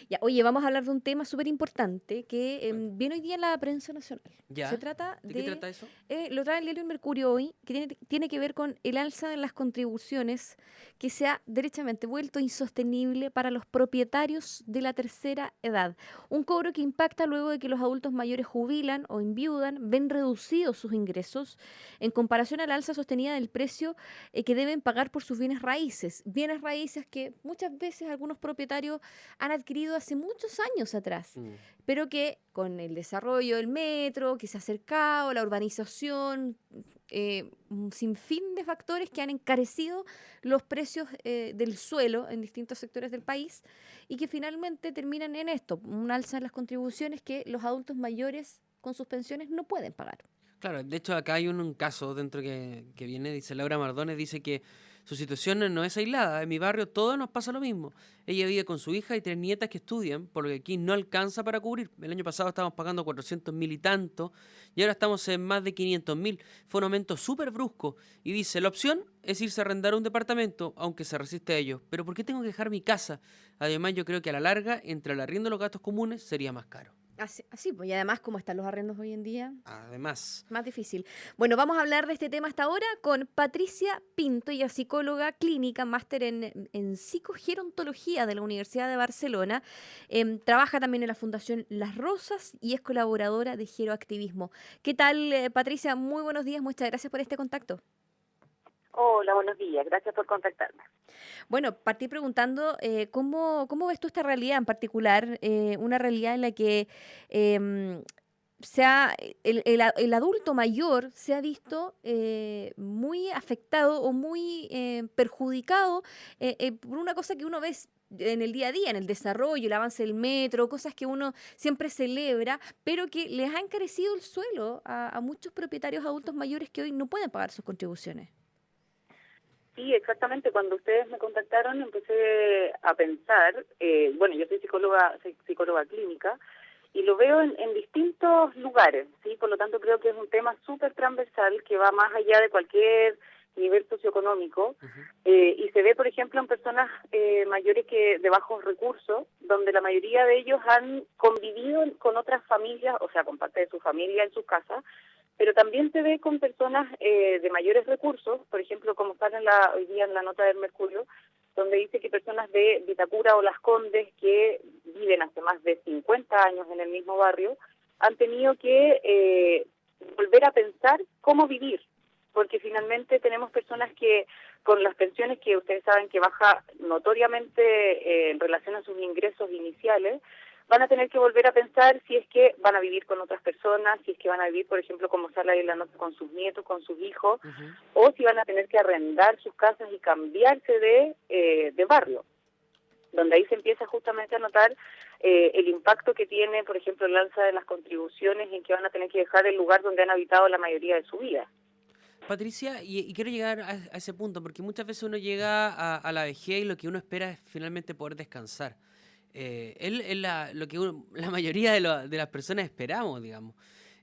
Ya, oye, vamos a hablar de un tema súper importante que Bueno, viene hoy día en la prensa nacional. Se ¿ya? trata ¿De qué de, trata eso? lo trae el diario El Mercurio hoy, que tiene que ver con el alza en las contribuciones que se ha derechamente vuelto insostenible para los propietarios de la tercera edad. Un cobro que impacta luego de que los adultos mayores jubilan o enviudan, ven reducidos sus ingresos en comparación al alza sostenida del precio que deben pagar por sus bienes raíces que muchas veces algunos propietarios han adquirido hace muchos años atrás, Mm, pero que con el desarrollo del metro, que se ha acercado, la urbanización, un sinfín de factores que han encarecido los precios del suelo en distintos sectores del país y que finalmente terminan en esto, un alza en las contribuciones que los adultos mayores con sus pensiones no pueden pagar. claro, de hecho acá hay un caso dentro que viene, dice Laura Mardones, dice que su situación no es aislada. En mi barrio todo nos pasa lo mismo. Ella vive con su hija y 3 nietas que estudian, por lo que aquí no alcanza para cubrir. El año pasado estábamos pagando 400.000 y tanto, y ahora estamos en más de 500.000. Fue un aumento súper brusco. Y dice, la opción es irse a arrendar un departamento, aunque se resiste a ello. Pero ¿por qué tengo que dejar mi casa? Además, yo creo que a la larga, entre el arriendo y los gastos comunes, sería más caro. Así, pues, y además, como están los arrendos hoy en día, Además, más difícil. Bueno, vamos a hablar de este tema hasta ahora con Patricia Pinto, ella es psicóloga clínica, máster en psicogerontología de la Universidad de Barcelona. Trabaja también en la Fundación Las Rosas y es colaboradora de Geroactivismo. ¿Qué tal, Patricia? Muy buenos días, muchas gracias por este contacto. Hola, buenos días. Gracias por contactarme. Bueno, partí preguntando cómo ves tú esta realidad en particular, una realidad en la que el adulto mayor se ha visto muy afectado o muy perjudicado por una cosa que uno ve en el día a día, en el desarrollo, el avance del metro, cosas que uno siempre celebra, pero que les ha encarecido el suelo a muchos propietarios adultos mayores que hoy no pueden pagar sus contribuciones. Sí, exactamente. Cuando ustedes me contactaron, empecé a pensar, bueno, yo soy psicóloga clínica, y lo veo en distintos lugares, ¿sí? Por lo tanto, creo que es un tema súper transversal que va más allá de cualquier nivel socioeconómico, ujú. y se ve, por ejemplo, en personas mayores que de bajos recursos, donde la mayoría de ellos han convivido con otras familias, o sea, con parte de su familia en sus casas, pero también se ve con personas de mayores recursos, por ejemplo, como sale hoy día en la nota del Mercurio, donde dice que personas de Vitacura o Las Condes que viven hace más de 50 años en el mismo barrio han tenido que volver a pensar cómo vivir, porque finalmente tenemos personas que con las pensiones que ustedes saben que baja notoriamente en relación a sus ingresos iniciales, van a tener que volver a pensar si es que van a vivir con otras personas, si es que van a vivir, por ejemplo, como sale ahí en la nota, con sus nietos, con sus hijos, Ujú. o si van a tener que arrendar sus casas y cambiarse de barrio, donde ahí se empieza justamente a notar el impacto que tiene, por ejemplo, el alza de las contribuciones en que van a tener que dejar el lugar donde han habitado la mayoría de su vida. Patricia, y quiero llegar a ese punto, porque muchas veces uno llega a la vejez y lo que uno espera es finalmente poder descansar. Lo que la mayoría de las personas esperamos, digamos.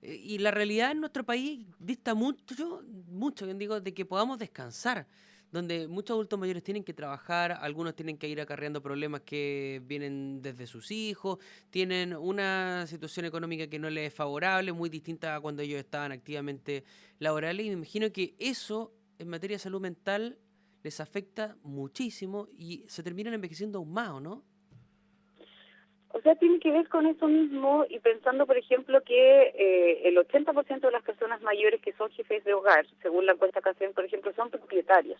Y la realidad en nuestro país dista mucho, mucho, bien digo, de que podamos descansar, donde muchos adultos mayores tienen que trabajar, algunos tienen que ir acarreando problemas que vienen desde sus hijos, tienen una situación económica que no les es favorable, muy distinta a cuando ellos estaban activamente laborales, y me imagino que eso en materia de salud mental les afecta muchísimo y se terminan envejeciendo aún más, ¿o no? O sea, tiene que ver con eso mismo y pensando, por ejemplo, que el 80% de las personas mayores que son jefes de hogar, según la encuesta que hacen, por ejemplo, son propietarios,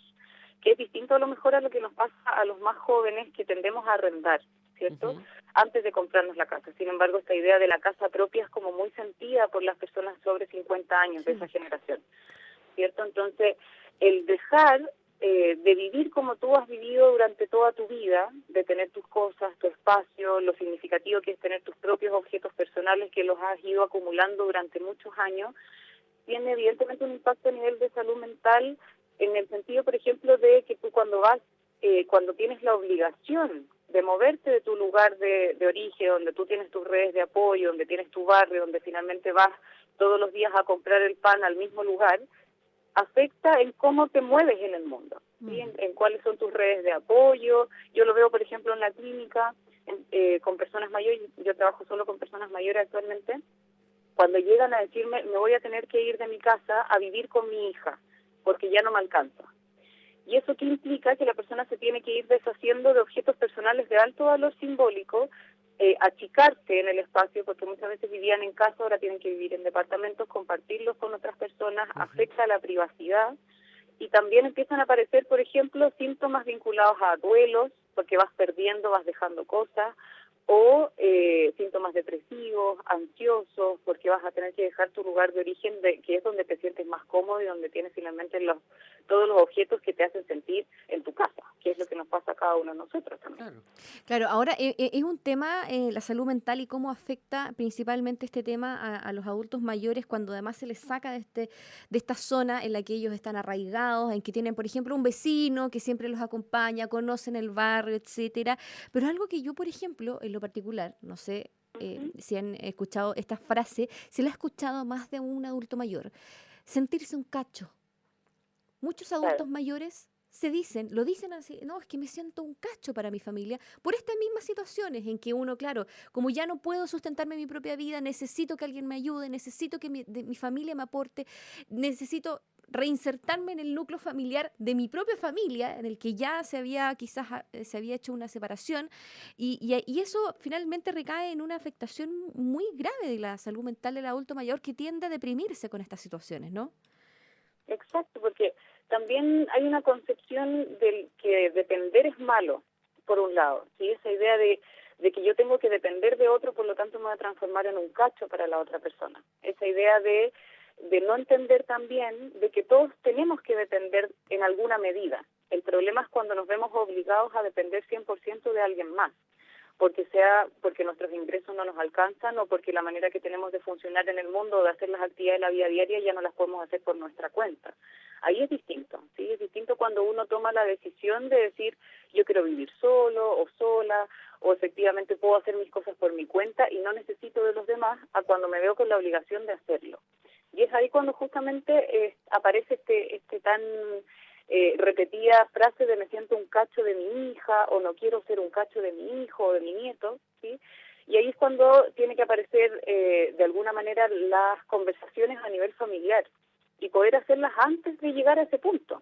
que es distinto a lo mejor a lo que nos pasa a los más jóvenes que tendemos a arrendar, ¿cierto? Ujú. Antes de comprarnos la casa. Sin embargo, esta idea de la casa propia es como muy sentida por las personas sobre 50 años de esa Sí. generación. ¿Cierto? Entonces, el dejar de vivir como tú has vivido durante toda tu vida, de tener tus cosas, tu espacio, lo significativo que es tener tus propios objetos personales que los has ido acumulando durante muchos años, tiene evidentemente un impacto a nivel de salud mental en el sentido, por ejemplo, de que tú cuando tienes la obligación de moverte de tu lugar de origen, donde tú tienes tus redes de apoyo, donde tienes tu barrio, donde finalmente vas todos los días a comprar el pan al mismo lugar, afecta en cómo te mueves en el mundo, ¿sí? Mm. En cuáles son tus redes de apoyo. Yo lo veo, por ejemplo, en la clínica, con personas mayores, yo trabajo solo con personas mayores actualmente, cuando llegan a decirme, me voy a tener que ir de mi casa a vivir con mi hija, porque ya no me alcanza. ¿Y eso qué implica? Que la persona se tiene que ir deshaciendo de objetos personales de alto valor simbólico, achicarse en el espacio, porque muchas veces vivían en casa, ahora tienen que vivir en departamentos, compartirlos con otras personas, afecta la privacidad, y también empiezan a aparecer, por ejemplo, síntomas vinculados a duelos, porque vas perdiendo, vas dejando cosas, o síntomas depresivos, ansiosos, porque vas a tener que dejar tu lugar de origen, que es donde te sientes más cómodo y donde tienes finalmente todos los objetos que te hacen sentir en tu casa, que es lo que nos pasa a cada uno de nosotros también. Claro. Claro, ahora es un tema la salud mental y cómo afecta principalmente este tema a los adultos mayores cuando además se les saca de esta zona en la que ellos están arraigados, en que tienen, por ejemplo, un vecino que siempre los acompaña, conocen el barrio, etcétera. Pero algo que yo, por ejemplo, en lo particular, no sé Ujú. si han escuchado esta frase, si la ha escuchado más de un adulto mayor, sentirse un cacho. Muchos Claro. adultos mayores lo dicen así, no, es que me siento un cacho para mi familia, por estas mismas situaciones en que uno, claro, como ya no puedo sustentarme mi propia vida, necesito que alguien me ayude, necesito que mi familia me aporte, necesito reinsertarme en el núcleo familiar de mi propia familia, en el que ya se había hecho una separación, y eso finalmente recae en una afectación muy grave de la salud mental del adulto mayor que tiende a deprimirse con estas situaciones, ¿no? Exacto, porque también hay una concepción del que depender es malo, por un lado, ¿sí? Esa idea de que yo tengo que depender de otro, por lo tanto me voy a transformar en un cacho para la otra persona. Esa idea de no entender también de que todos tenemos que depender en alguna medida. El problema es cuando nos vemos obligados a depender 100% de alguien más, porque nuestros ingresos no nos alcanzan o porque la manera que tenemos de funcionar en el mundo o de hacer las actividades de la vida diaria ya no las podemos hacer por nuestra cuenta. Ahí es distinto, ¿sí? Es distinto cuando uno toma la decisión de decir yo quiero vivir solo o sola o efectivamente puedo hacer mis cosas por mi cuenta y no necesito de los demás, a cuando me veo con la obligación de hacerlo. Y es ahí cuando justamente aparece este tan repetida frase de me siento un cacho de mi hija o no quiero ser un cacho de mi hijo o de mi nieto, ¿sí? Y ahí es cuando tiene que aparecer de alguna manera las conversaciones a nivel familiar y poder hacerlas antes de llegar a ese punto.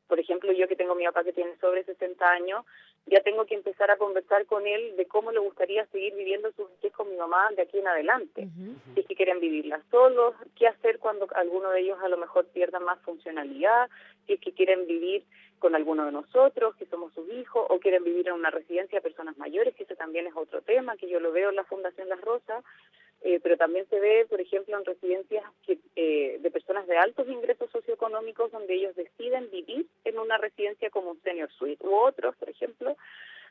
Por ejemplo, yo que tengo a mi papá que tiene sobre 60 años, ya tengo que empezar a conversar con él de cómo le gustaría seguir viviendo su vejez con mi mamá de aquí en adelante. Ujú. Si es que quieren vivirla solos, qué hacer cuando alguno de ellos a lo mejor pierda más funcionalidad, si es que quieren vivir con alguno de nosotros, que somos sus hijos, o quieren vivir en una residencia de personas mayores, que ese también es otro tema, que yo lo veo en la Fundación Las Rosas, pero también se ve, por ejemplo, en residencias de personas de altos ingresos socioeconómicos donde ellos deciden vivir en una residencia como un senior suite, u otros, por ejemplo,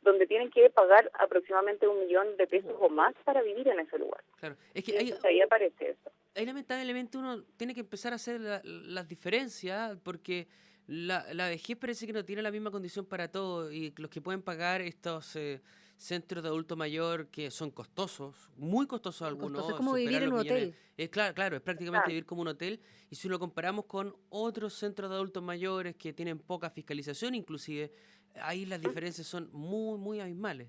donde tienen que pagar aproximadamente 1.000.000 de pesos o más para vivir en ese lugar. Claro. Es que Y entonces ahí aparece eso. ahí lamentablemente uno tiene que empezar a hacer las diferencias porque la vejez parece que no tiene la misma condición para todos y los que pueden pagar estos centros de adulto mayor que son costosos, muy costosos Muy costoso, es algunos, como vivir superan en los un millones. hotel. Claro, es prácticamente Claro. vivir como un hotel y si lo comparamos con otros centros de adultos mayores que tienen poca fiscalización inclusive, ahí las diferencias son muy, muy abismales.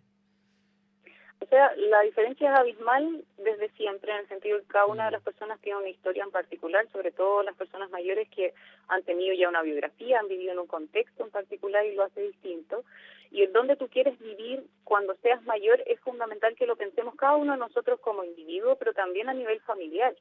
O sea, la diferencia es abismal desde siempre, en el sentido de que cada una de Mm. las personas tiene una historia en particular, sobre todo las personas mayores que han tenido ya una biografía, han vivido en un contexto en particular y lo hace distinto. Y el donde tú quieres vivir cuando seas mayor es fundamental que lo pensemos cada uno de nosotros como individuo, pero también a nivel familiar,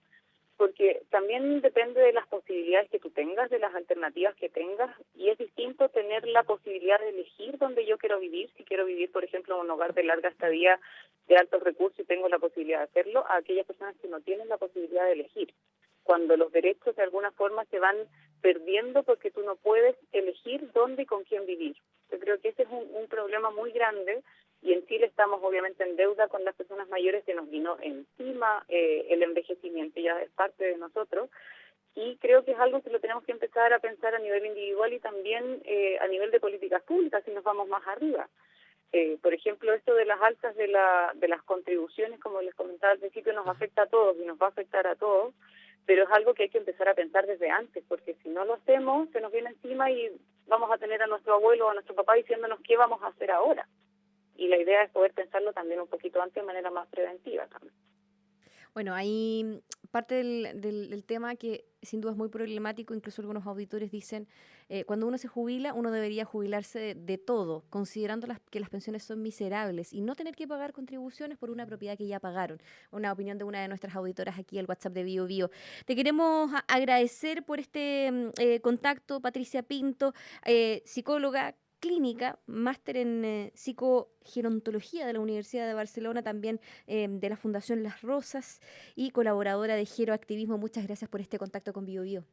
porque también depende de las posibilidades que tú tengas, de las alternativas que tengas, y es distinto tener la posibilidad de elegir dónde yo quiero vivir, si quiero vivir, por ejemplo, en un hogar de larga estadía de altos recursos y tengo la posibilidad de hacerlo, a aquellas personas que no tienen la posibilidad de elegir, cuando los derechos de alguna forma se van perdiendo porque tú no puedes elegir dónde y con quién vivir. Yo creo que ese es un problema muy grande y en Chile estamos obviamente en deuda con las personas mayores, que nos vino encima el envejecimiento, ya es parte de nosotros, y creo que es algo que lo tenemos que empezar a pensar a nivel individual y también a nivel de políticas públicas si nos vamos más arriba. Por ejemplo, esto de las alzas de las contribuciones, como les comentaba al principio, nos Ajá. afecta a todos y nos va a afectar a todos, pero es algo que hay que empezar a pensar desde antes, porque si no lo hacemos, se nos viene encima y vamos a tener a nuestro abuelo o a nuestro papá diciéndonos qué vamos a hacer ahora. y la idea es poder pensarlo también un poquito antes de manera más preventiva también. Bueno, hay parte del tema que sin duda es muy problemático, incluso algunos auditores dicen, cuando uno se jubila, uno debería jubilarse de todo, considerando que las pensiones son miserables y no tener que pagar contribuciones por una propiedad que ya pagaron. Una opinión de una de nuestras auditoras aquí, el WhatsApp de Bio Bio. Te queremos agradecer por este contacto, Patricia Pinto, psicóloga clínica, máster en psicogerontología de la Universidad de Barcelona, también de la Fundación Las Rosas y colaboradora de Geroactivismo. Muchas gracias por este contacto con Bio Bio.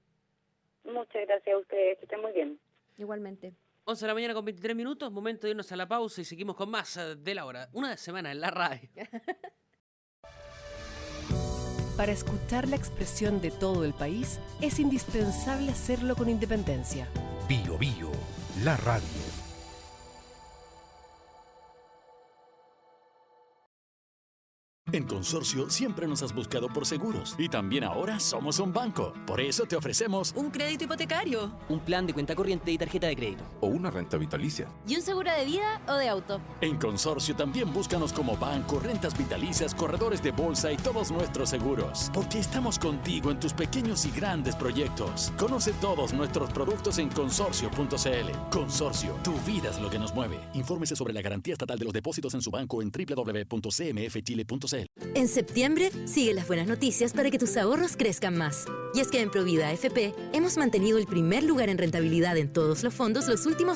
Muchas gracias a ustedes, que estén muy bien. Igualmente. 11 de la mañana con 23 minutos, momento de irnos a la pausa y seguimos con más de la hora. Una semana en la radio. Para escuchar la expresión de todo el país, es indispensable hacerlo con independencia. Bio Bio, la radio. En Consorcio siempre nos has buscado por seguros y también ahora somos un banco. Por eso te ofrecemos un crédito hipotecario, un plan de cuenta corriente y tarjeta de crédito, O una renta vitalicia. y un seguro de vida o de auto. En Consorcio también búscanos como banco, rentas vitalicias, corredores de bolsa y todos nuestros seguros. Porque estamos contigo en tus pequeños y grandes proyectos. Conoce todos nuestros productos en consorcio.cl. Consorcio, tu vida es lo que nos mueve. Infórmese sobre la garantía estatal de los depósitos en su banco en www.cmfchile.cl. En septiembre, sigue las buenas noticias para que tus ahorros crezcan más. Y es que en Provida AFP hemos mantenido el primer lugar en rentabilidad en todos los fondos los últimos